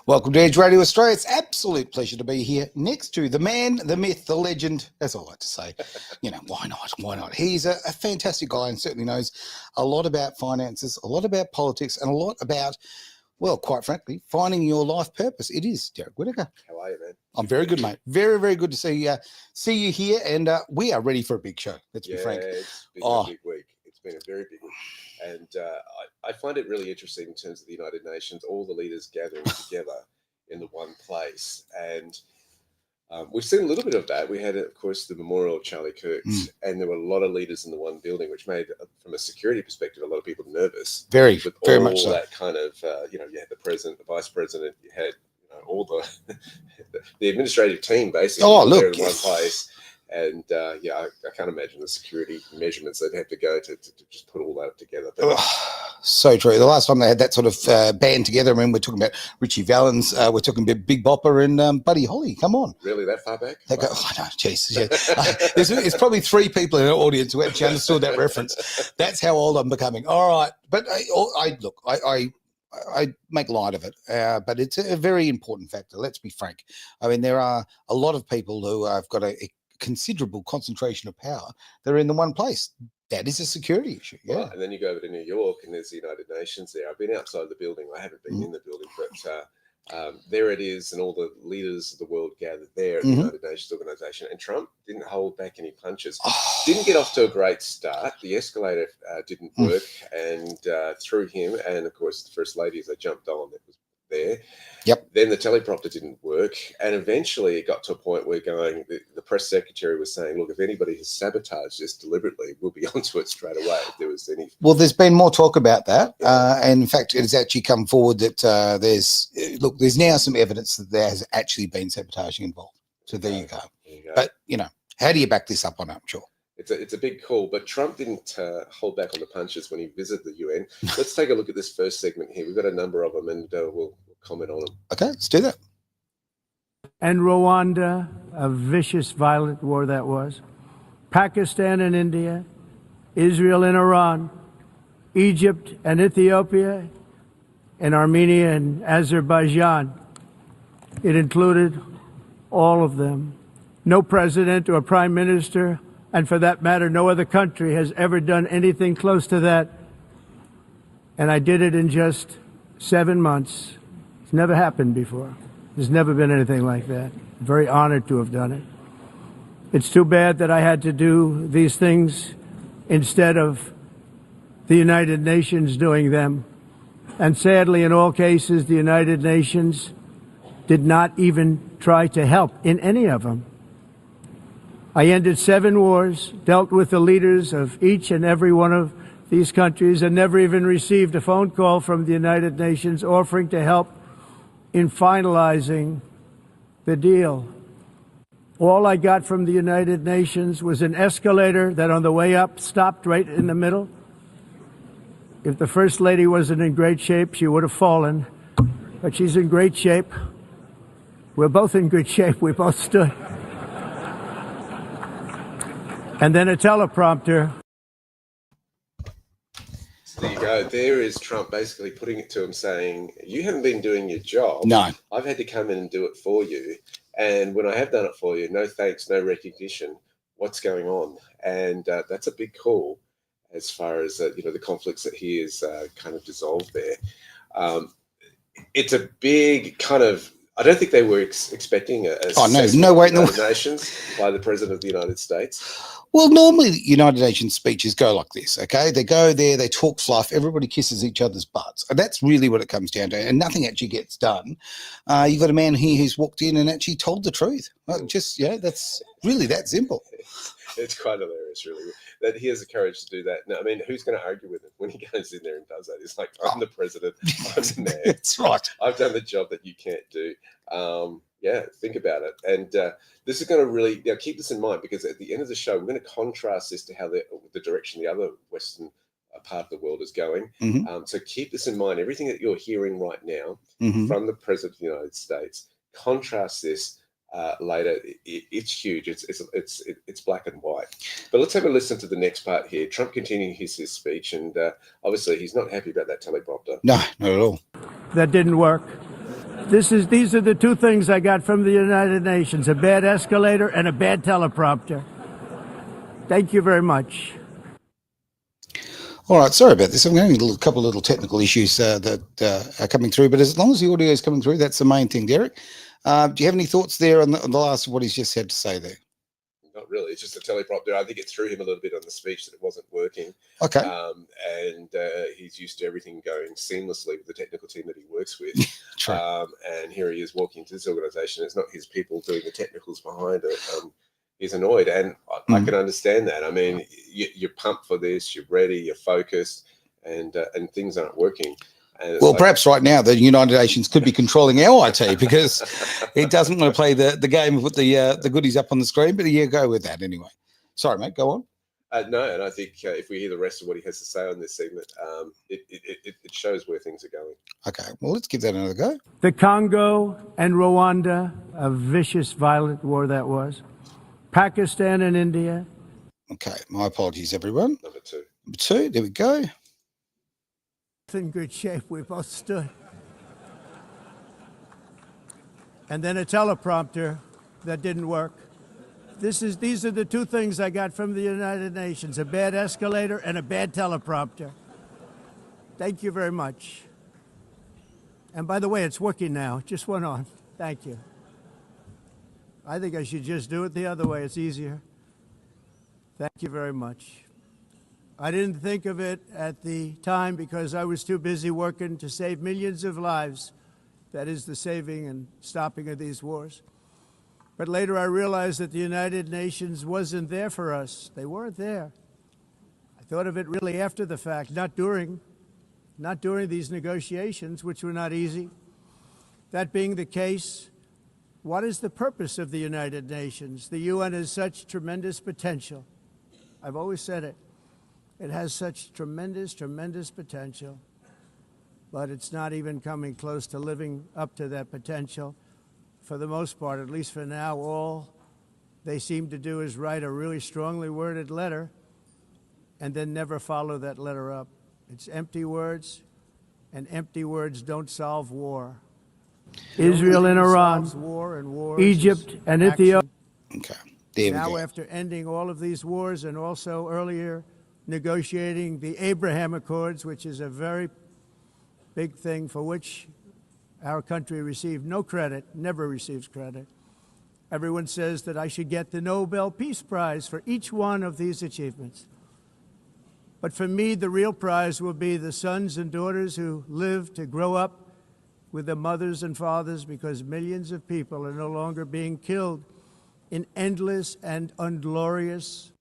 Welcome to Edge Radio Australia. It's absolute pleasure to be here next to the man, the myth, the legend, as I like to say. You know, why not? Why not? He's a fantastic guy and certainly knows a lot about finances, a lot about politics, and a lot about, well, quite frankly, finding your life purpose. It is Derek Whittaker. How are you, man? I'm very good, mate. Very, very good to see you here, and we are ready for a big show. Let's be frank. It's been a big week. It's been a very big week. And I find it really interesting in terms of the United Nations, all the leaders gathering together in the one place. And we've seen a little bit of that. We had, of course, the memorial of Charlie Kirk, and there were a lot of leaders in the one building, which made, from a security perspective, a lot of people nervous. Very all much so. That kind of, you had the president, the vice president, you had all the administrative team basically there in one place. And I can't imagine the security measurements they'd have to go to just put all that together. But, so true. The last time they had that sort of band together, I mean, we're talking about Richie Valens, we're talking about Big Bopper and Buddy Holly. Come on. Really, that far back? They go, oh, no, Jesus. Yeah. There's probably three people in our audience who actually understood that reference. That's how old I'm becoming. All right. But I make light of it, but it's a very important factor. Let's be frank. I mean, there are a lot of people who have got a considerable concentration of power. They're in the one place. That is a security issue. Yeah. Right. And then you go over to New York and there's the United Nations there. I've been outside the building. I haven't been in the building, but there it is. And all the leaders of the world gathered there at the United Nations organization. And Trump didn't hold back any punches. Didn't get off to a great start. The escalator didn't work. And through him, and of course, the First Lady, as they jumped on, that was there. Yep. Then the teleprompter didn't work, and eventually it got to a point where the press secretary was saying, look, if anybody has sabotaged this deliberately, we'll be onto it straight away if there was any. Well, there's been more talk about that. And in fact, it has actually come forward that there's now some evidence that there has actually been sabotaging involved. So there you go. But, how do you back this up on, I'm sure? It's a big call, but Trump didn't hold back on the punches when he visited the UN. Let's take a look at this first segment here. We've got a number of them, and we'll comment on them. Okay, let's do that. And Rwanda, a vicious, violent war that was. Pakistan and India, Israel and Iran, Egypt and Ethiopia, and Armenia and Azerbaijan. It included all of them. No president or prime minister, and for that matter, no other country has ever done anything close to that. And I did it in just 7 months. It's never happened before. There's never been anything like that. I'm very honored to have done it. It's too bad that I had to do these things instead of the United Nations doing them. And sadly, in all cases, the United Nations did not even try to help in any of them. I ended 7 wars, dealt with the leaders of each and every one of these countries, and never even received a phone call from the United Nations offering to help in finalizing the deal. All I got from the United Nations was an escalator that on the way up stopped right in the middle. If the First Lady wasn't in great shape, she would have fallen, but she's in great shape. We're both in good shape. We both stood. And then a teleprompter. So there you go. There is Trump basically putting it to him saying, you haven't been doing your job. No. I've had to come in and do it for you. And when I have done it for you, no thanks, no recognition. What's going on? And that's a big call as far as, the conflicts that he has kind of dissolved there. It's a big kind of, I don't think they were expecting a no way in the United Nations by the President of the United States. Well, normally the United Nations speeches go like this, okay? They go there, they talk fluff, everybody kisses each other's butts. And that's really what it comes down to, and nothing actually gets done. You've got a man here who's walked in and actually told the truth. That's really that simple. It's quite hilarious, really, that he has the courage to do that. No, I mean, who's going to argue with him when he goes in there and does that? It's like, I'm the president, I'm the man. That's right. I've done the job that you can't do. Think about it. And this is going to really keep this in mind, because at the end of the show, we're going to contrast this to how the direction the other Western part of the world is going. So keep this in mind. Everything that you're hearing right now from the President of the United States, contrast this later. It's huge. It's black and white. But let's have a listen to the next part here. Trump continuing his speech, and obviously he's not happy about that teleprompter. No, not at all. That didn't work. These are the two things I got from the United Nations: a bad escalator and a bad teleprompter. Thank you very much. All right, sorry about this. I'm having a couple of little technical issues that are coming through, but as long as the audio is coming through, that's the main thing, Derek. Do you have any thoughts there on the last of what he's just had to say there? Not really. It's just a teleprompter. I think it threw him a little bit on the speech that it wasn't working. Okay. And he's used to everything going seamlessly with the technical team that he works with. True. And here he is walking into this organization. It's not his people doing the technicals behind it. He's annoyed, and I can understand that. I mean, you're pumped for this, you're ready, you're focused, and things aren't working. Well, perhaps right now the United Nations could be controlling our IT because it doesn't want to play the game and put the goodies up on the screen. But you go with that anyway. Sorry, mate. Go on. No, and I think if we hear the rest of what he has to say on this segment, it shows where things are going. Okay, well, let's give that another go. The Congo and Rwanda, a vicious, violent war that was. Pakistan and India. Okay, my apologies, everyone. Number 2. Number 2, there we go. In good shape, we both stood. And then a teleprompter that didn't work. These are the two things I got from the United Nations: a bad escalator and a bad teleprompter. Thank you very much. And by the way, it's working now. It just went on. Thank you. I think I should just do it the other way. It's easier. Thank you very much. I didn't think of it at the time because I was too busy working to save millions of lives. That is the saving and stopping of these wars. But later I realized that the United Nations wasn't there for us. They weren't there. I thought of it really after the fact, not during these negotiations, which were not easy. That being the case, what is the purpose of the United Nations? The UN has such tremendous potential. I've always said it. It has such tremendous, tremendous potential, but it's not even coming close to living up to that potential. For the most part, at least for now, all they seem to do is write a really strongly worded letter and then never follow that letter up. It's empty words, and empty words don't solve war. Israel and Iran, war and wars, Egypt and Ethiopia. Okay, there we now, go. after ending all of these wars and also earlier negotiating the Abraham Accords, which is a very big thing for which our country received no credit, never receives credit. Everyone says that I should get the Nobel Peace Prize for each one of these achievements. But for me, the real prize will be the sons and daughters who live to grow up with their mothers and fathers, because millions of people are no longer being killed in endless and unglorious.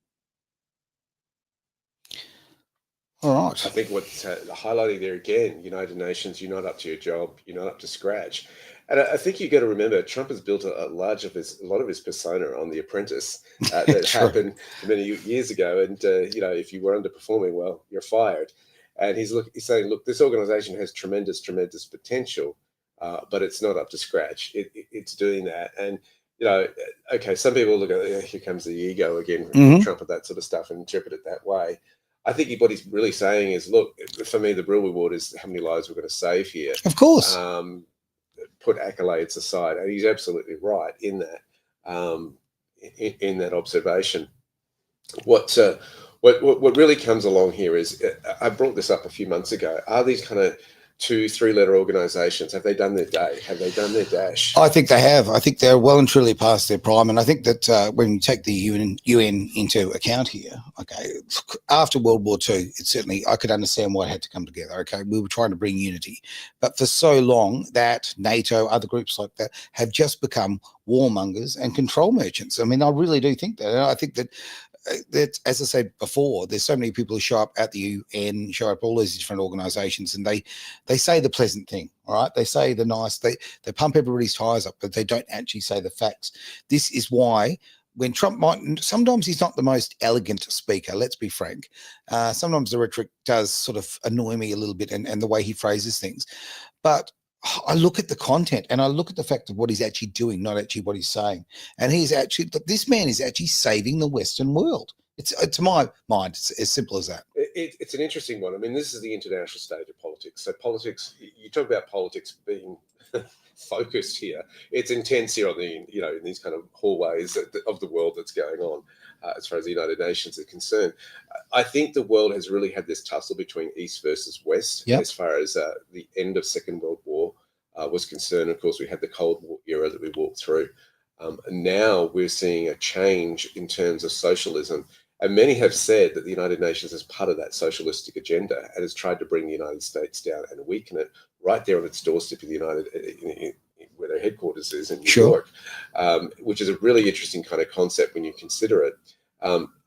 All right. I think what's highlighting there again, United Nations, you're not up to your job, you're not up to scratch. And I think you've got to remember, Trump has built a lot of his persona on The Apprentice that happened many years ago. And, if you were underperforming, well, you're fired. And he's saying, look, this organization has tremendous, tremendous potential, but it's not up to scratch. It's doing that. And, okay, some people look at, here comes the ego again, Trump and that sort of stuff, and interpret it that way. I think what he's really saying is, look, for me, the real reward is how many lives we're going to save here. Of course. Put accolades aside. And he's absolutely right in that, in that observation. What really comes along here is, I brought this up a few months ago, are these kind of 2-3 letter organizations, have they done their day? Have they done their dash? I think they have. I think they're well and truly past their prime. And I think that when you take the UN into account here, okay, after World War II, it's certainly, I could understand why it had to come together. Okay, we were trying to bring unity. But for so long, that NATO, other groups like that, have just become warmongers and control merchants. I mean, I really do think that. And I think that as I said before, there's so many people who show up at the UN, show up all these different organizations, and they say the pleasant thing, all right? They say the nice, they pump everybody's tires up, but they don't actually say the facts. This is why when Trump sometimes he's not the most elegant speaker, let's be frank. Sometimes the rhetoric does sort of annoy me a little bit, and the way he phrases things. But I look at the content and I look at the fact of what he's actually doing, not actually what he's saying. And this man is actually saving the Western world. It's to my mind, it's as simple as that. It's an interesting one. I mean, this is the international stage of politics. So politics, you talk about politics being focused here. It's intense here on the, in these kind of hallways of the world that's going on as far as the United Nations are concerned. I think the world has really had this tussle between East versus West as far as the end of Second World War was concerned. Of course, we had the Cold War era that we walked through. Now we're seeing a change in terms of socialism. And many have said that the United Nations is part of that socialistic agenda and has tried to bring the United States down and weaken it right there on its doorstep of the where their headquarters is in New York, which is a really interesting kind of concept when you consider it.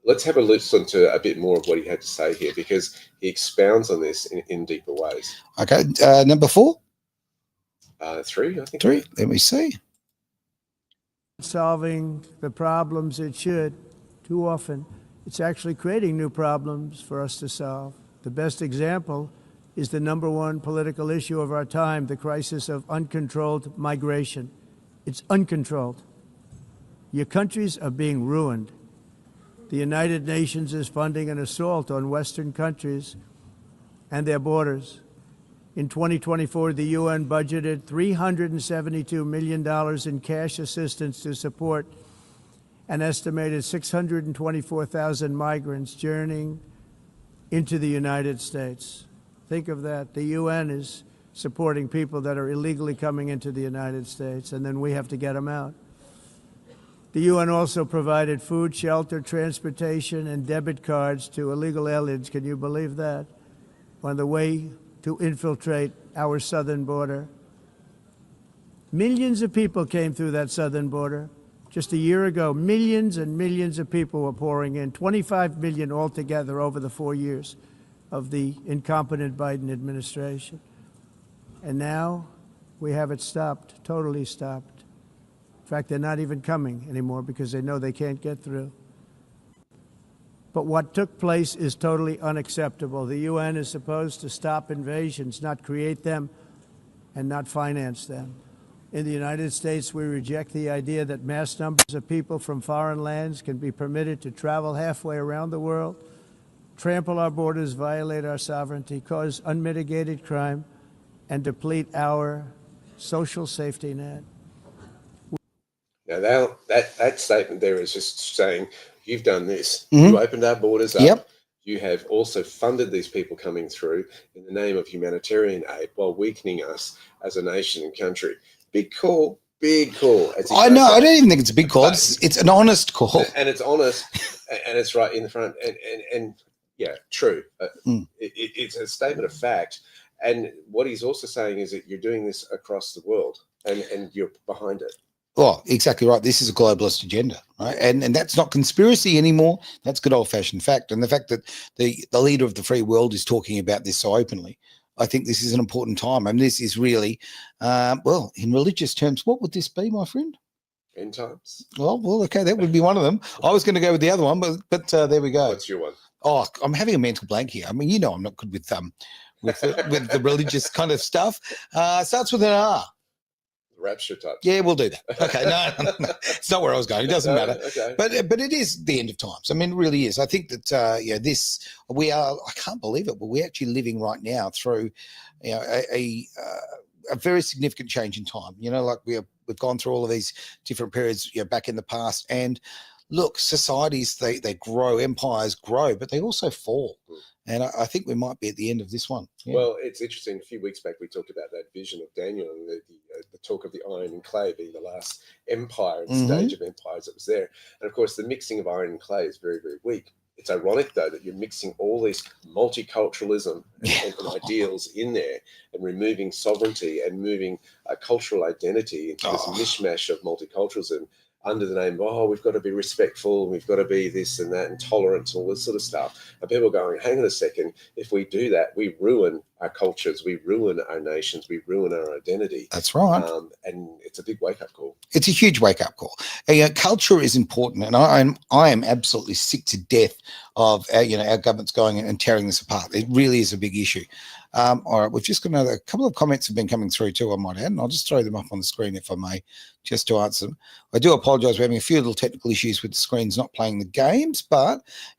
Let's have a listen to a bit more of what he had to say here, because he expounds on this in deeper ways. Okay, number 4? 3, I think. 3, let me see. Solving the problems it should, too often, it's actually creating new problems for us to solve. The best example is the number one political issue of our time, the crisis of uncontrolled migration. It's uncontrolled. Your countries are being ruined. The United Nations is funding an assault on Western countries and their borders. In 2024, the UN budgeted $372 million in cash assistance to support an estimated 624,000 migrants journeying into the United States. Think of that. The UN is supporting people that are illegally coming into the United States, and then we have to get them out. The UN also provided food, shelter, transportation, and debit cards to illegal aliens. Can you believe that? On the way to infiltrate our southern border. Millions of people came through that southern border. Just a year ago, millions and millions of people were pouring in, 25 million altogether over the 4 years of the incompetent Biden administration. And now we have it stopped, totally stopped. In fact, they're not even coming anymore because they know they can't get through. But what took place is totally unacceptable. The UN is supposed to stop invasions, not create them and not finance them. In the United States, we reject the idea that mass numbers of people from foreign lands can be permitted to travel halfway around the world, trample our borders, violate our sovereignty, cause unmitigated crime, and deplete our social safety net. Now, that statement there is just saying, you've done this. You opened our borders up. You have also funded these people coming through in the name of humanitarian aid while weakening us as a nation and country. Big call, big call. I know. I don't even think it's a big call. It's an honest call. And it's honest, and it's right in the front. And yeah, true. It's a statement of fact. And what he's also saying is that you're doing this across the world, and you're behind it. Well, exactly right. This is a globalist agenda, right? And that's not conspiracy anymore. That's good old-fashioned fact. And the fact that the leader of the free world is talking about this so openly, I think this is an important time. And this is really, well, in religious terms, what would this be, my friend? End times. Well, okay, that would be one of them. I was going to go with the other one, but there we go. What's your one? Oh, I'm having a mental blank here. I mean, you know, I'm not good with the religious kind of stuff. Starts with an R. Rapture type. Yeah, we'll do that. Okay, no, it's not where I was going. It doesn't matter. Okay. But it is the end of times. I mean, it really is. I think that we are. I can't believe it, but we're actually living right now through, a very significant change in time. You know, like we've gone through all of these different periods, back in the past. And look, societies they grow, empires grow, but they also fall. And I think we might be at the end of this one. Yeah. Well, it's interesting. A few weeks back, we talked about that vision of Daniel and the talk of the iron and clay being the last empire and stage of empires that was there. And of course, the mixing of iron and clay is very, very weak. It's ironic, though, that you're mixing all these multiculturalism and ideals in there and removing sovereignty and moving cultural identity into this mishmash of multiculturalism under the name of, we've got to be respectful, and we've got to be this and that, and tolerant, all this sort of stuff. And people are going, hang on a second, if we do that, we ruin our cultures, we ruin our nations, we ruin our identity. That's right. And it's a big wake-up call. It's a huge wake-up call. Culture is important, and I am absolutely sick to death of our governments going and tearing this apart. It really is a big issue. All right, we've just got a couple of comments have been coming through too, I might add, and I'll just throw them up on the screen if I may, just to answer them. I do apologise, we're having a few little technical issues with the screens not playing the games,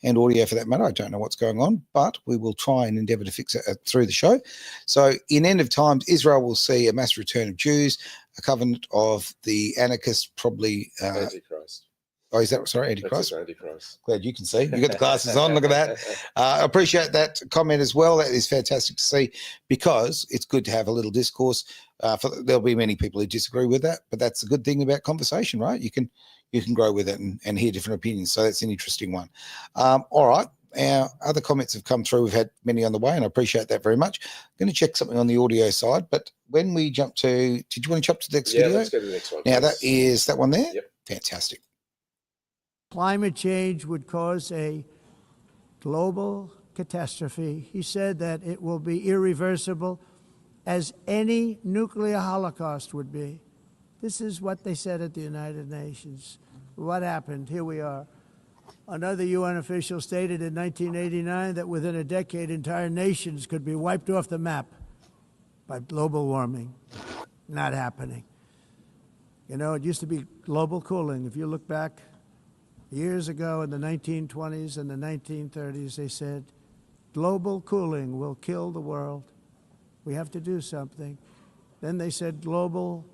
and audio for that matter. I don't know what's going on, but we will try and endeavour to fix it through the show. So in End of Times, Israel will see a mass return of Jews, a covenant of the anarchists, probably... Antichrist. Oh, is that sorry, Antichrist? That's Antichrist. Glad you can see. You got the glasses on. Look at that. I appreciate that comment as well. That is fantastic to see because it's good to have a little discourse. There'll be many people who disagree with that, but that's a good thing about conversation, right? You can grow with it and hear different opinions. So that's an interesting one. All right. Our other comments have come through. We've had many on the way, and I appreciate that very much. I'm going to check something on the audio side, but when we jump to, did you want to jump to the next video? Yeah, let's go to the next one. Now, please. that is that one there? Yep. Fantastic. Climate change would cause a global catastrophe. He said that it will be irreversible, as any nuclear holocaust would be. This is what they said at the United Nations. What happened? Here we are. Another UN official stated in 1989 that within a decade, entire nations could be wiped off the map by global warming. Not happening. You know, it used to be global cooling. If you look back years ago in the 1920s and the 1930s, they said, global cooling will kill the world. We have to do something. Then they said global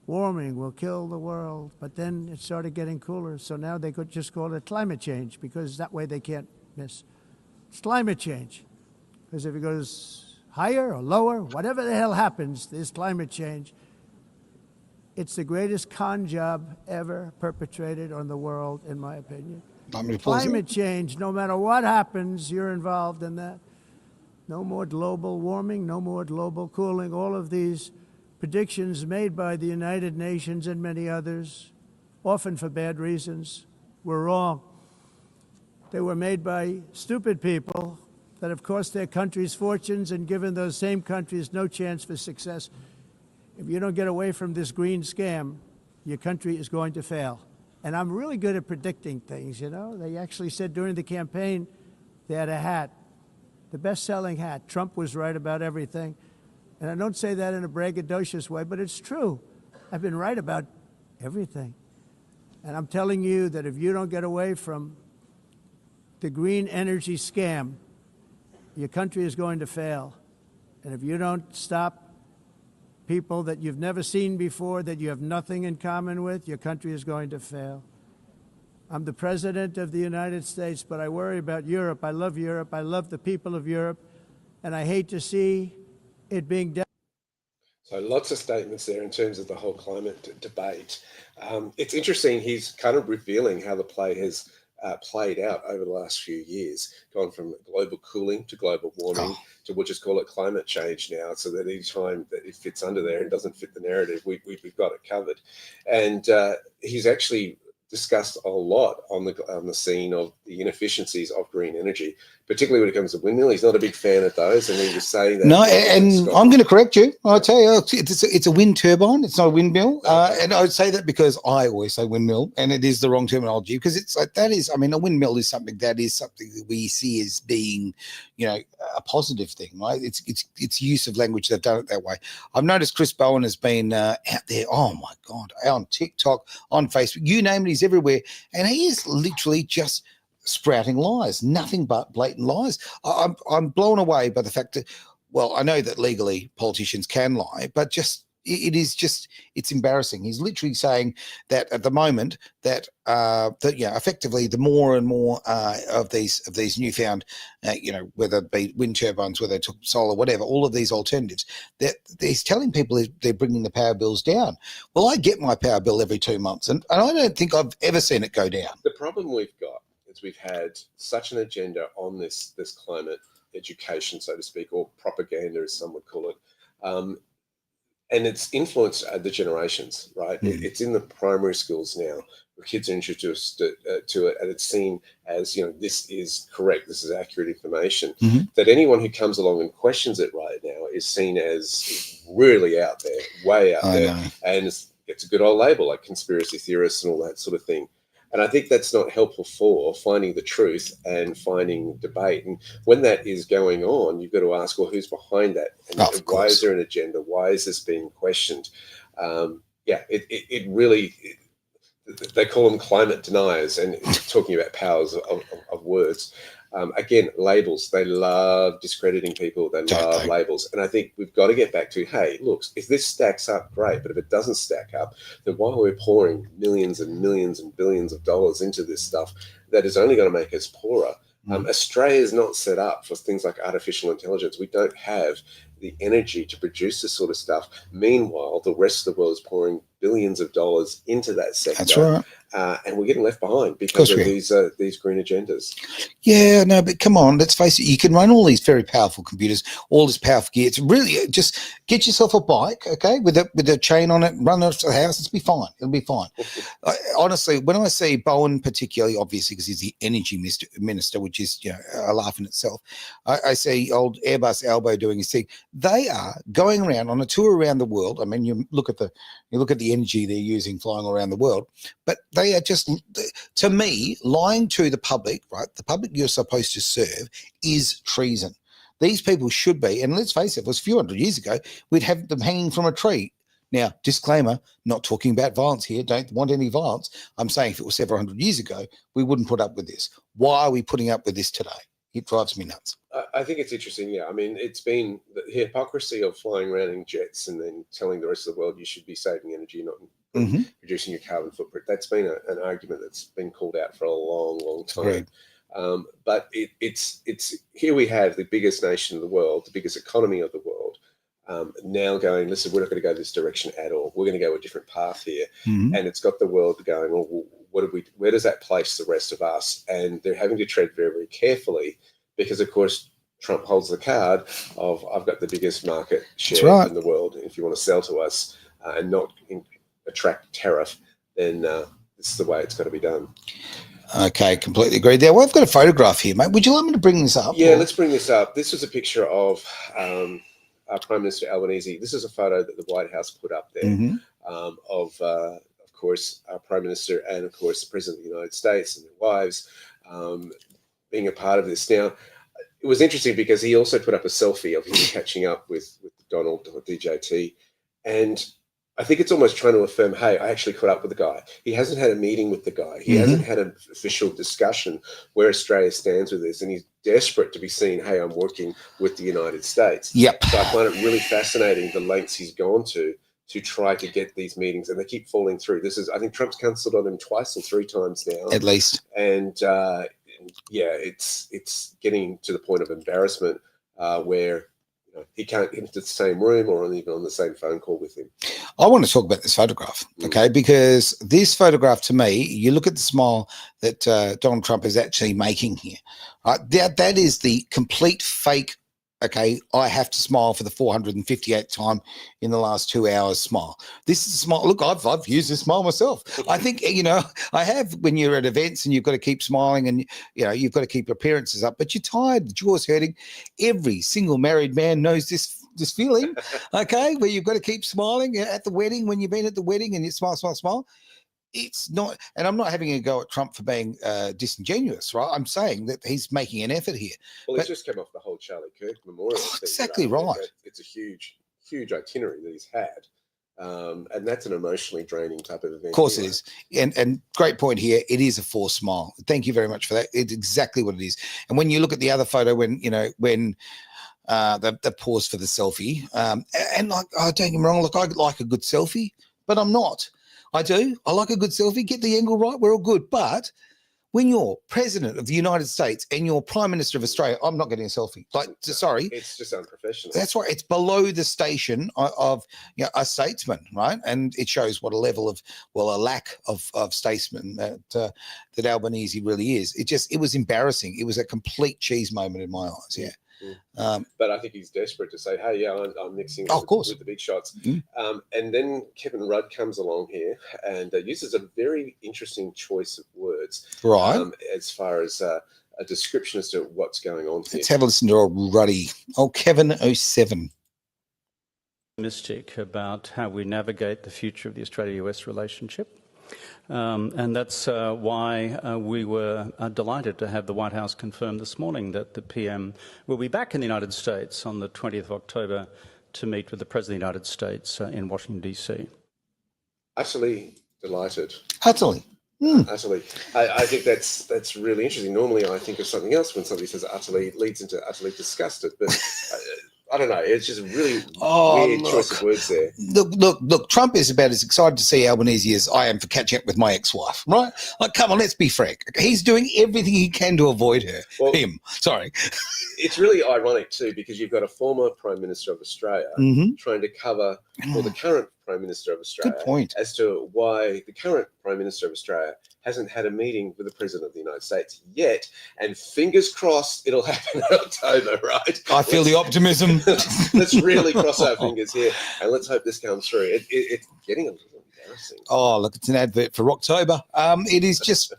warming will kill the world. But then it started getting cooler. So now they could just call it climate change because that way they can't miss. It's climate change. Because if it goes higher or lower, whatever the hell happens, there's climate change. It's the greatest con job ever perpetrated on the world, in my opinion. Climate change, no matter what happens, you're involved in that. No more global warming, no more global cooling. All of these predictions made by the United Nations and many others, often for bad reasons, were wrong. They were made by stupid people that have cost their countries fortunes and given those same countries no chance for success. If you don't get away from this green scam, your country is going to fail. And I'm really good at predicting things, you know. They actually said during the campaign they had a hat, the best-selling hat. Trump was right about everything. And I don't say that in a braggadocious way, but it's true. I've been right about everything. And I'm telling you that if you don't get away from the green energy scam, your country is going to fail. And if you don't stop people that you've never seen before, that you have nothing in common with, your country is going to fail. I'm the president of the United States, but I worry about Europe. I love Europe. I love the people of Europe. And I hate to see it being done. So lots of statements there in terms of the whole climate debate. It's interesting, he's kind of revealing how the play has played out over the last few years, gone from global cooling to global warming to we'll just call it climate change now, so that each time that it fits under there and doesn't fit the narrative, we've got it covered. And he's actually discussed a lot on the scene of the inefficiencies of green energy, particularly when it comes to windmill. He's not a big fan of those, and he was saying that. No, and I'm going to correct you. I'll tell you, it's a wind turbine. It's not a windmill, and I would say that because I always say windmill, and it is the wrong terminology because it's like that is. I mean, a windmill is something that we see as being, you know, a positive thing, right? It's use of language. They've done it that way. I've noticed Chris Bowen has been out there. Oh my God, on TikTok, on Facebook, you name it, he's everywhere, and he is literally just sprouting lies, nothing but blatant lies. I'm blown away by the fact that, well, I know that legally politicians can lie, but it's embarrassing. He's literally saying that at the moment that effectively the more and more of these newfound, whether it be wind turbines, whether they took solar, whatever, all of these alternatives, that he's telling people they're bringing the power bills down. Well, I get my power bill every 2 months, and I don't think I've ever seen it go down. The problem we've got is we've had such an agenda on this climate education, so to speak, or propaganda, as some would call it. And it's influenced the generations, right? Mm. It's in the primary schools now where kids are introduced to it, and it's seen as, this is correct, this is accurate information. Mm-hmm. That anyone who comes along and questions it right now is seen as really out there, way out there. And it's a good old label like conspiracy theorists and all that sort of thing. And I think that's not helpful for finding the truth and finding debate. And when that is going on, you've got to ask, well, who's behind that? And Of why is course. there an agenda? Why is this being questioned? It really, they call them climate deniers, and talking about powers of words. Again, labels. They love discrediting people. They love Totally. labels. And I think we've got to get back to, hey, look, if this stacks up, great. But if it doesn't stack up, then why are we pouring millions and millions and billions of dollars into this stuff that is only going to make us poorer? Australia is not set up for things like artificial intelligence. We don't have the energy to produce this sort of stuff. Meanwhile, the rest of the world is pouring billions of dollars into that sector. That's right. And we're getting left behind because of these green agendas. Yeah, no, but come on, let's face it. You can run all these very powerful computers, all this powerful gear. It's really just get yourself a bike, okay, with a chain on it, run it to the house. It'll be fine. It'll be fine. Honestly, when I see Bowen, particularly, obviously because he's the energy minister, which is a laugh in itself, I see old Airbus Albo doing his thing. They are going around on a tour around the world. I mean, you look at the energy they're using flying around the world, but they are just, to me, lying to the public, right? The public you're supposed to serve is treason. These people should be, and let's face it, it was a few hundred years ago, we'd have them hanging from a tree. Now, disclaimer, not talking about violence here, don't want any violence. I'm saying if it was several hundred years ago, we wouldn't put up with this. Why are we putting up with this today? It drives me nuts. I think it's interesting. Yeah, I mean, it's been the hypocrisy of flying around in jets and then telling the rest of the world you should be saving energy, not reducing your carbon footprint. That's been an argument that's been called out for a long, long time. But it's here we have the biggest nation in the world, the biggest economy of the world, now going, listen, we're not going to go this direction at all. We're going to go a different path here, and it's got the world going, well, where does that place the rest of us? And they're having to tread very, very carefully because, of course, Trump holds the card of I've got the biggest market share in the world. If you want to sell to us and not attract tariff, then this is the way it's got to be done. Okay, completely agree there. Well, I've got a photograph here, mate. Would you like me to bring this up? Yeah, let's bring this up. This was a picture of our Prime Minister Albanese. This is a photo that the White House put up there of course, our Prime Minister and, of course, the President of the United States and their wives being a part of this. Now, it was interesting because he also put up a selfie of him catching up with Donald or DJT. And I think it's almost trying to affirm, hey, I actually caught up with the guy. He hasn't had a meeting with the guy. He hasn't had an official discussion where Australia stands with this. And he's desperate to be seen, hey, I'm working with the United States. Yep. So I find it really fascinating the lengths he's gone to try to get these meetings, and they keep falling through. I think Trump's cancelled on him twice or three times now. At least. And it's getting to the point of embarrassment where he can't get into the same room or even on the same phone call with him. I want to talk about this photograph, okay? Because this photograph, to me, you look at the smile that Donald Trump is actually making here. Right? That is the complete fake. Okay, I have to smile for the 458th time in the last 2 hours. Smile. This is a smile. Look, I've used this smile myself. I think I have when you're at events and you've got to keep smiling and you've got to keep appearances up, but you're tired, the jaw's hurting. Every single married man knows this feeling. Okay, where you've got to keep smiling at the wedding when you've been at the wedding and you smile, smile, smile. It's not, and I'm not having a go at Trump for being disingenuous, right? I'm saying that he's making an effort here. Well, he's just come off the whole Charlie Kirk memorial. Exactly right. It's a huge, huge itinerary that he's had. And that's an emotionally draining type of event. Of course it is. And great point here. It is a forced smile. Thank you very much for that. It's exactly what it is. And when you look at the other photo, when the pause for the selfie, and like, don't get me wrong, look, I like a good selfie, but I'm not. I do. I like a good selfie. Get the angle right. We're all good. But when you're president of the United States and you're prime minister of Australia, I'm not getting a selfie. Sorry. It's just unprofessional. That's right. It's below the station of a statesman, right? And it shows what a level of, a lack of statesman that Albanese really is. It was embarrassing. It was a complete cheese moment in my eyes. Yeah. But I think he's desperate to say, hey, yeah, I'm mixing with the big shots. And then Kevin Rudd comes along here and uses a very interesting choice of words. Right. As far as a description as to what's going on here. Let's have a listen to old Ruddy. Old Kevin 07. Optimistic about how we navigate the future of the Australia-US relationship. And that's why we were delighted to have the White House confirm this morning that the PM will be back in the United States on the 20th of October to meet with the President of the United States in Washington, D.C. Utterly delighted. Utterly. Utterly. I think that's really interesting. Normally I think of something else when somebody says utterly, it leads into utterly disgusted. But I don't know. It's just a really weird choice of words there. Look, Trump is about as excited to see Albanese as I am for catching up with my ex-wife, right? Like, come on, let's be frank. He's doing everything he can to avoid her. Well, Sorry. It's really ironic too, because you've got a former Prime Minister of Australia trying to cover for the current Prime Minister of Australia. Good point. As to why the current Prime Minister of Australia hasn't had a meeting with the President of the United States yet. And fingers crossed it'll happen in October, right? I feel the optimism. Let's really cross our fingers here and let's hope this comes through. It's getting a little embarrassing. Oh, look, it's an advert for October. It is just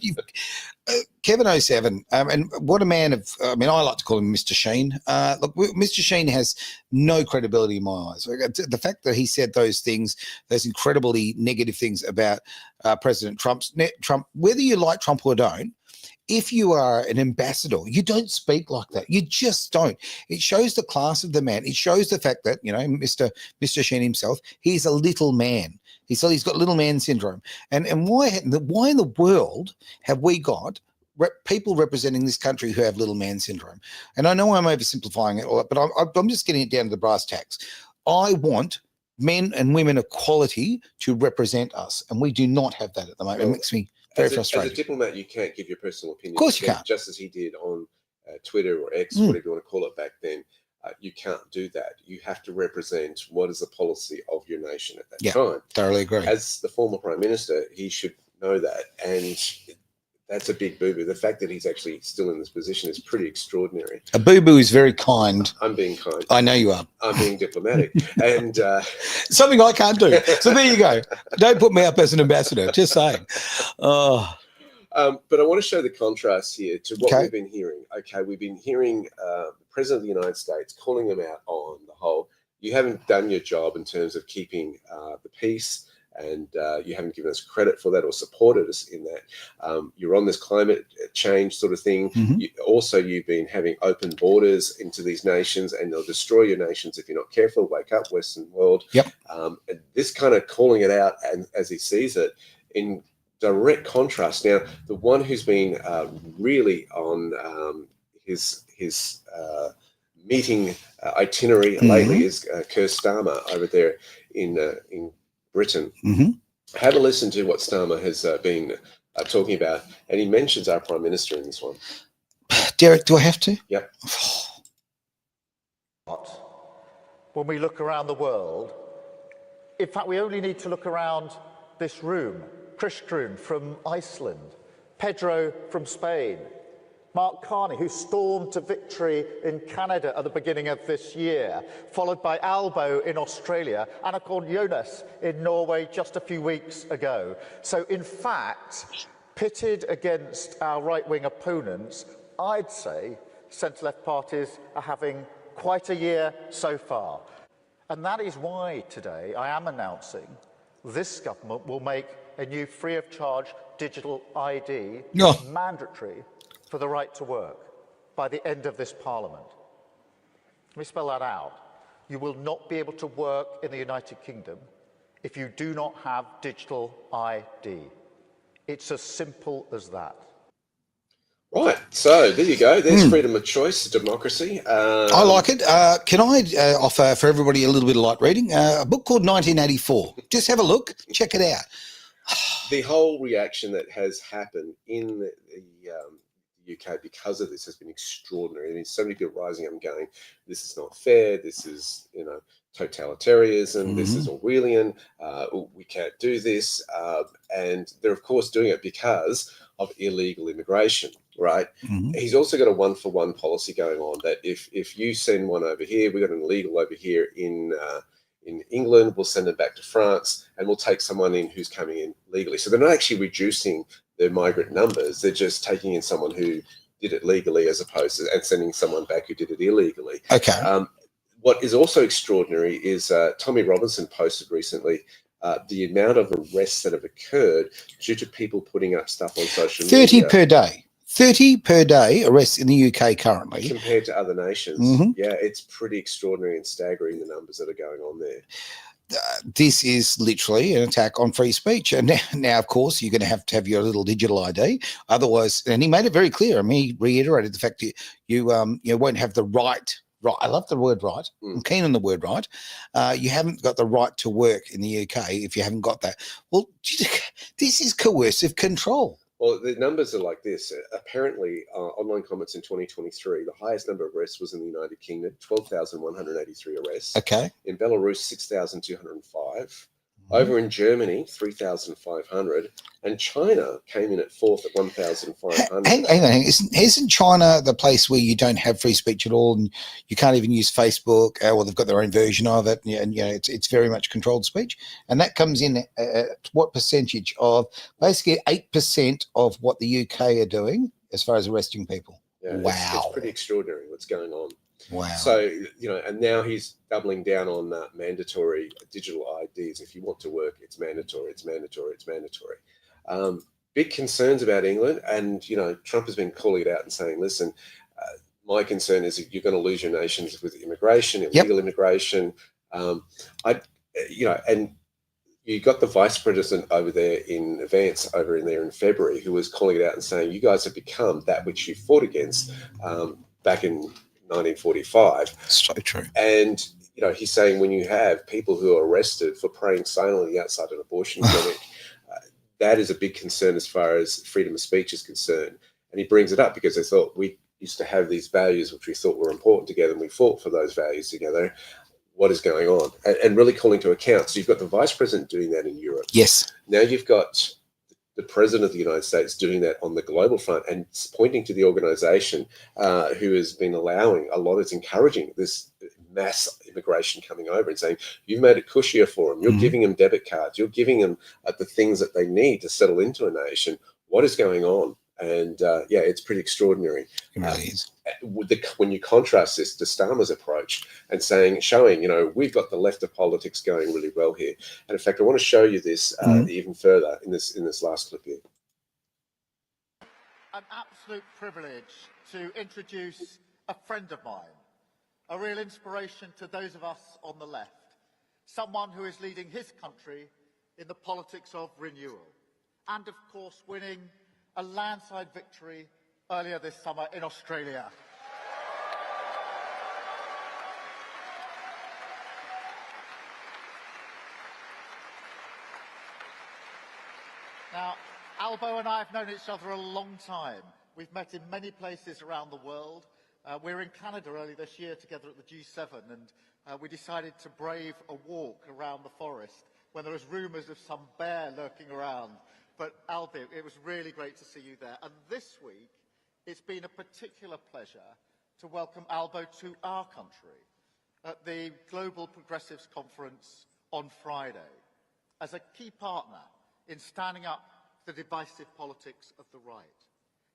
Kevin 07, and what a man of, I mean, I like to call him Mr. Sheen. Look, Mr. Sheen has no credibility in my eyes. The fact that he said those things, those incredibly negative things about President Trump, whether you like Trump or don't, if you are an ambassador, you don't speak like that. You just don't. It shows the class of the man. It shows the fact that, you know, Mr. Sheen himself, he's a little man. He's got little man syndrome. And why in the world have we got people representing this country who have little man syndrome? And I know I'm oversimplifying it all, but I'm just getting it down to the brass tacks. I want men and women equality to represent us, and we do not have that at the moment. Well, it makes me very frustrated. As a diplomat, you can't give your personal opinion. Of course you can't. Just as he did on Twitter or X, whatever you want to call it back then. You can't do that. You have to represent what is the policy of your nation at that time. Thoroughly agree. As the former Prime Minister, he should know that. And that's a big boo-boo. The fact that he's actually still in this position is pretty extraordinary. A boo-boo is very kind. I'm being kind. I know you are. I'm being diplomatic. And something I can't do. So there you go. Don't put me up as an ambassador. Just saying. Oh. But I want to show the contrast here to what we've been hearing. Okay, we've been hearing the President of the United States calling them out on the whole, you haven't done your job in terms of keeping the peace, and you haven't given us credit for that or supported us in that. You're on this climate change sort of thing. You've been having open borders into these nations, and they'll destroy your nations if you're not careful. Wake up, Western world. And this kind of calling it out, and as he sees it, in direct contrast. Now, the one who's been really on his meeting itinerary lately is Keir Starmer over there in Britain. Have a listen to what Starmer has been talking about, and he mentions our Prime Minister in this one. Derek, do I have to? Yep. When we look around the world, in fact, we only need to look around this room. Kristrún from Iceland, Pedro from Spain, Mark Carney, who stormed to victory in Canada at the beginning of this year, followed by Albo in Australia, and of course Jonas in Norway just a few weeks ago. So in fact, pitted against our right-wing opponents, I'd say centre-left parties are having quite a year so far. And that is why today I am announcing this government will make a new free-of-charge digital ID mandatory for the right to work by the end of this Parliament. Let me spell that out. You will not be able to work in the United Kingdom if you do not have digital ID. It's as simple as that. Right, so there you go. There's freedom of choice, democracy. I like it. Can I offer for everybody a little bit of light reading? A book called 1984. Just have a look, check it out. The whole reaction that has happened in the UK because of this has been extraordinary. I mean, so many people rising up and going, this is not fair, this is, you know, totalitarianism, this is Orwellian, we can't do this. And they're, of course, doing it because of illegal immigration, right? He's also got a one-for-one policy going on that if you send one over here, we've got an illegal over here in England, we'll send them back to France, and we'll take someone in who's coming in legally. So they're not actually reducing their migrant numbers. They're just taking in someone who did it legally as opposed to and sending someone back who did it illegally. Okay. What is also extraordinary is Tommy Robinson posted recently the amount of arrests that have occurred due to people putting up stuff on social 30 media per day. 30 per day arrests in the UK currently. compared to other nations. Mhm. Yeah, it's pretty extraordinary and staggering, the numbers that are going on there. This is literally an attack on free speech. And now, of course, you're going to have your little digital ID. Otherwise, and he made it very clear. I mean, he reiterated the fact that you won't have the right. Right, I love the word right. I'm keen on the word right. You haven't got the right to work in the UK if you haven't got that. Well, this is coercive control. Well, the numbers are like this. Apparently, online comments in 2023, the highest number of arrests was in the United Kingdom, 12,183 arrests. Okay. In Belarus, 6,205. Over in Germany, 3,500. And China came in at fourth at 1,500. Hang on. Isn't China the place where you don't have free speech at all, and you can't even use Facebook? Well, they've got their own version of it, and it's very much controlled speech. And that comes in at what percentage of basically 8% of what the UK are doing as far as arresting people? Yeah, Wow, it's pretty extraordinary what's going on. Wow. So, and now he's doubling down on mandatory digital IDs. If you want to work, it's mandatory, it's mandatory, it's mandatory. Big concerns about England. And, Trump has been calling it out and saying, listen, my concern is that you're going to lose your nations with immigration, illegal immigration. And you got the vice president over there in Vance over in there in February, who was calling it out and saying, you guys have become that which you fought against back in 1945. So true. And he's saying when you have people who are arrested for praying silently outside an abortion clinic, that is a big concern as far as freedom of speech is concerned. And he brings it up because they thought we used to have these values which we thought were important together, and we fought for those values together. What is going on? And really calling to account. So you've got the vice president doing that in Europe. Yes. Now you've got the president of the United States doing that on the global front and pointing to the organization who has been allowing is encouraging this mass immigration coming over and saying, you've made it cushier for them. You're giving them debit cards. You're giving them the things that they need to settle into a nation. What is going on? And it's pretty extraordinary. It really is. When you contrast this to Starmer's approach and showing, we've got the left of politics going really well here. And in fact, I want to show you this even further in this last clip here. An absolute privilege to introduce a friend of mine, a real inspiration to those of us on the left, someone who is leading his country in the politics of renewal, and of course winning a landslide victory earlier this summer in Australia. Now, Albo and I have known each other a long time. We've met in many places around the world. We were in Canada early this year together at the G7, and we decided to brave a walk around the forest when there was rumours of some bear lurking around. But Albo, it was really great to see you there. And this week, it's been a particular pleasure to welcome Albo to our country at the Global Progressives Conference on Friday as a key partner in standing up the divisive politics of the right,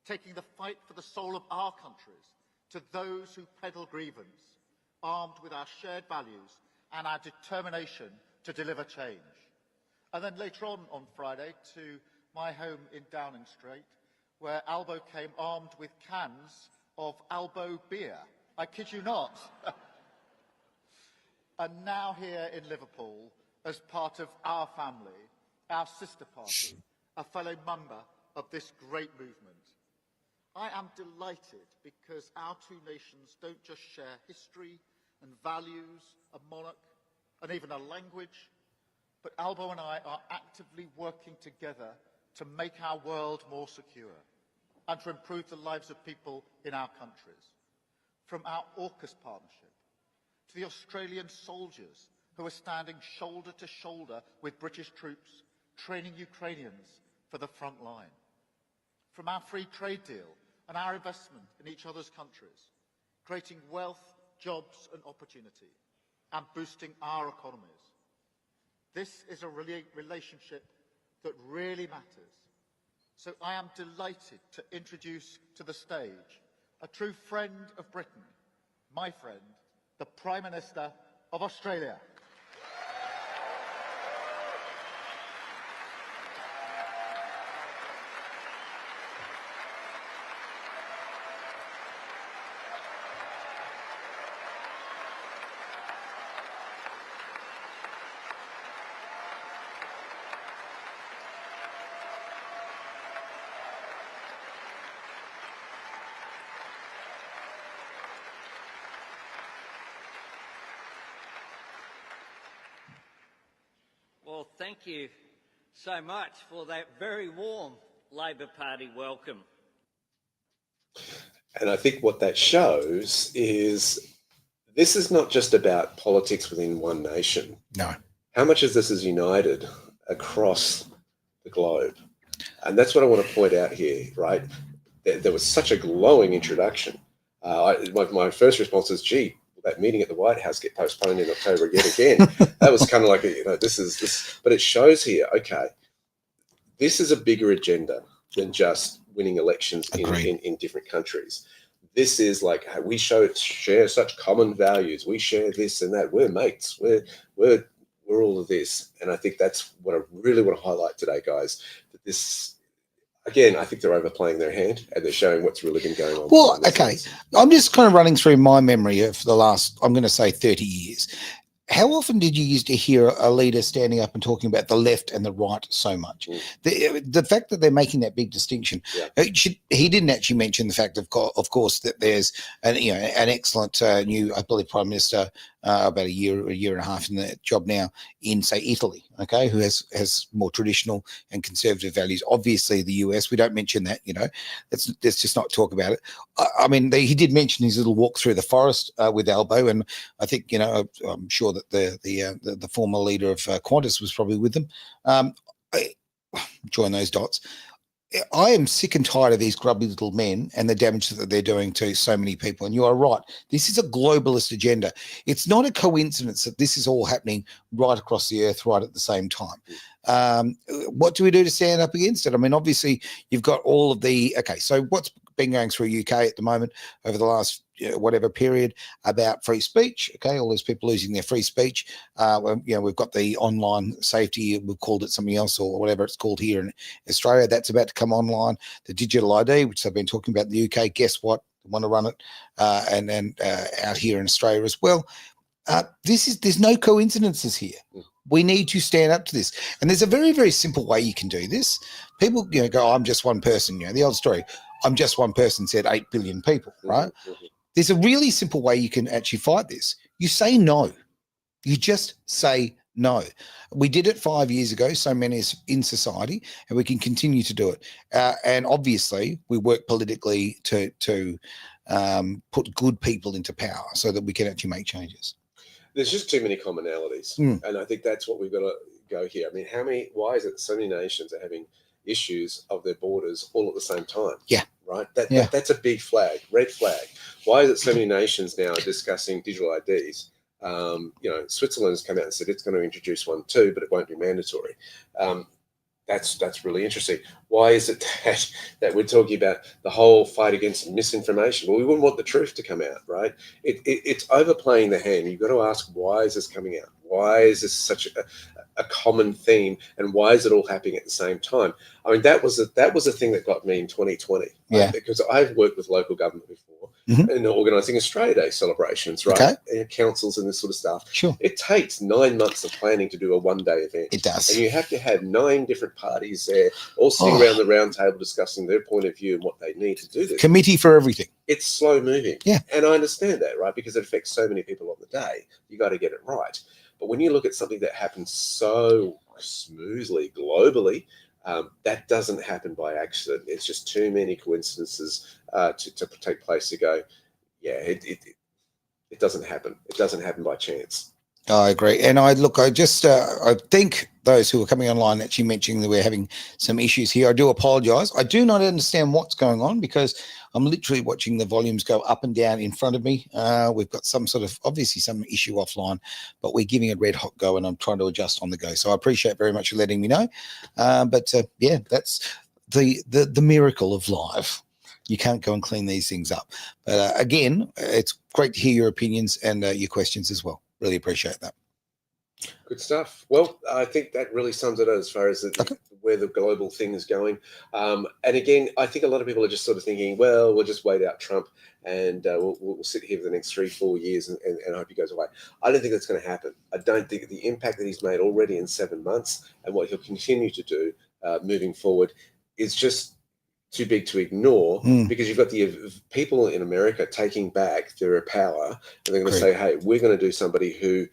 taking the fight for the soul of our countries to those who peddle grievance, armed with our shared values and our determination to deliver change. And then later on Friday to my home in Downing Street, where Albo came armed with cans of Albo beer. I kid you not. And now here in Liverpool as part of our family, our sister party, a fellow member of this great movement. I am delighted because our two nations don't just share history and values, a monarch, and even a language, but Albo and I are actively working together to make our world more secure and to improve the lives of people in our countries. From our AUKUS partnership to the Australian soldiers who are standing shoulder to shoulder with British troops, training Ukrainians for the front line. From our free trade deal and our investment in each other's countries, creating wealth, jobs and opportunity, and boosting our economies. This is a relationship that really matters. So I am delighted to introduce to the stage a true friend of Britain, my friend, the Prime Minister of Australia. thank you so much for that very warm Labor Party welcome. And I think what that shows is this is not just about politics within one nation. No. How much of this is united across the globe? And that's what I want to point out here, right? There was such a glowing introduction. My first response is, gee, will that meeting at the White House get postponed in October yet again? That was kind of like, this, but it shows here, okay, this is a bigger agenda than just winning elections in different countries. This is like, we share such common values. We share this and that. We're mates. We're all of this. And I think that's what I really want to highlight today, guys, that this, again, I think they're overplaying their hand and they're showing what's really been going on. Well, okay. I'm just kind of running through my memory of the last, I'm going to say 30 years. How often did you used to hear a leader standing up and talking about the left and the right so much? The fact that they're making that big distinction, he didn't actually mention the fact, of course, that there's an excellent new, I believe, Prime Minister about a year and a half in the job now in, say, Italy, okay, who has more traditional and conservative values. Obviously, the US, we don't mention that, let's just not talk about it. I mean, he did mention his little walk through the forest with Albo, and I think, I'm sure that the former leader of Qantas was probably with them. Join those dots. I am sick and tired of these grubby little men and the damage that they're doing to so many people. And you are right. This is a globalist agenda. It's not a coincidence that this is all happening right across the earth, right at the same time. What do we do to stand up against it? I mean, obviously, you've got all of so what's been going through UK at the moment over the last whatever period about free speech, okay, all those people losing their free speech. We've got the online safety, we've called it something else or whatever it's called here in Australia. That's about to come online. The digital ID, which I've been talking about in the UK, guess what? They want to run it and then out here in Australia as well. There's no coincidences here. We need to stand up to this. And there's a very, very simple way you can do this. People go, oh, I'm just one person. The old story, I'm just one person said 8 billion people, right? There's a really simple way you can actually fight this. You say no. You just say no. We did it 5 years ago, so many in society, and we can continue to do it. And obviously, we work politically to put good people into power so that we can actually make changes. There's just too many commonalities. And I think that's what we've got to go here. I mean, why is it so many nations are having issues of their borders all at the same time? Yeah. Right? That's a big flag, red flag. Why is it so many nations now are discussing digital IDs? Switzerland has come out and said it's going to introduce one too, but it won't be mandatory. That's really interesting. Why is it that we're talking about the whole fight against misinformation? Well, we wouldn't want the truth to come out, right? It's overplaying the hand. You've got to ask, why is this coming out? Why is this such a common theme, and why is it all happening at the same time? I mean, that was a thing that got me in 2020. Yeah. Because I've worked with local government before and organising Australia Day celebrations, right? Okay. And councils and this sort of stuff. Sure. It takes 9 months of planning to do a one-day event. It does. And you have to have 9 different parties there, all sitting around the round table discussing their point of view and what they need to do this. Committee for everything. It's slow moving. Yeah. And I understand that, right? Because it affects so many people on the day. You got to get it right. But when you look at something that happens so smoothly globally, that doesn't happen by accident. It's just too many coincidences to take place to go, it doesn't happen. It doesn't happen by chance. I agree. And I think those who are coming online actually mentioning that we're having some issues here. I do apologize. I do not understand what's going on because I'm literally watching the volumes go up and down in front of me. We've got some issue offline, but we're giving it red hot go and I'm trying to adjust on the go. So I appreciate very much you letting me know. That's the miracle of live. You can't go and clean these things up. But again, it's great to hear your opinions and your questions as well. Really appreciate that. Good stuff. Well, I think that really sums it up as far as where the global thing is going. And again, I think a lot of people are just sort of thinking, well, we'll just wait out Trump and we'll sit here for the next 3-4 years and hope he goes away. I don't think that's going to happen. I don't think the impact that he's made already in 7 months and what he'll continue to do moving forward is just too big to ignore because you've got the people in America taking back their power and they're going to say, hey, we're going to do somebody who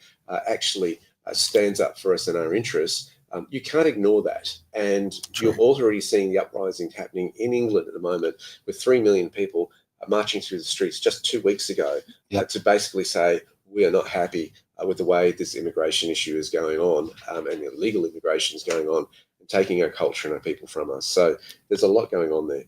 actually stands up for us and our interests You can't ignore that. And you're already seeing the uprising happening in England at the moment, with 3 million people marching through the streets just 2 weeks ago to basically say, we are not happy with the way this immigration issue is going on, and illegal immigration is going on, and taking our culture and our people from us. So there's a lot going on there.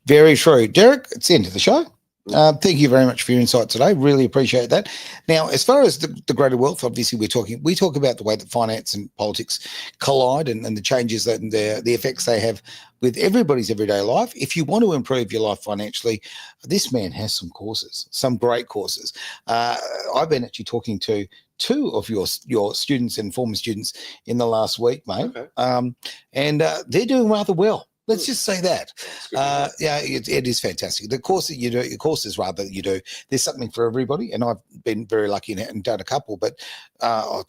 Very true. Derek, it's the end of the show. Thank you very much for your insight today. Really appreciate that. Now, as far as the greater wealth, obviously we talk about the way that finance and politics collide and the changes that and the effects they have with everybody's everyday life. If you want to improve your life financially, this man has some courses, some great courses. I've been actually talking to 2 of your students and former students in the last week, mate, and they're doing rather well. Let's just say that. It is fantastic. The course that you do, your courses rather that you do, there's something for everybody. And I've been very lucky and done a couple, but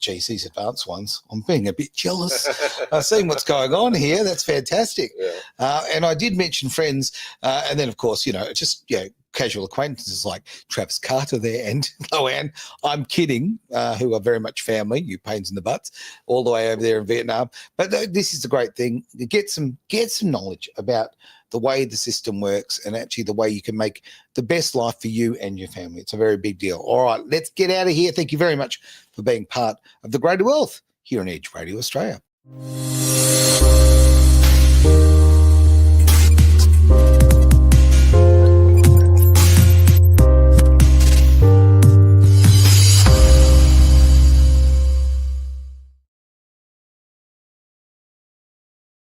these advanced ones, I'm being a bit jealous. Seeing what's going on here, that's fantastic. And I did mention friends, and then of course, casual acquaintances like Travis Carter there and Loanne. I'm kidding, who are very much family, you pains in the butts, all the way over there in Vietnam. But this is the great thing. You get some knowledge about the way the system works and actually the way you can make the best life for you and your family. It's a very big deal. All right, let's get out of here. Thank you very much for being part of the Greater Wealth here on Edge Radio Australia.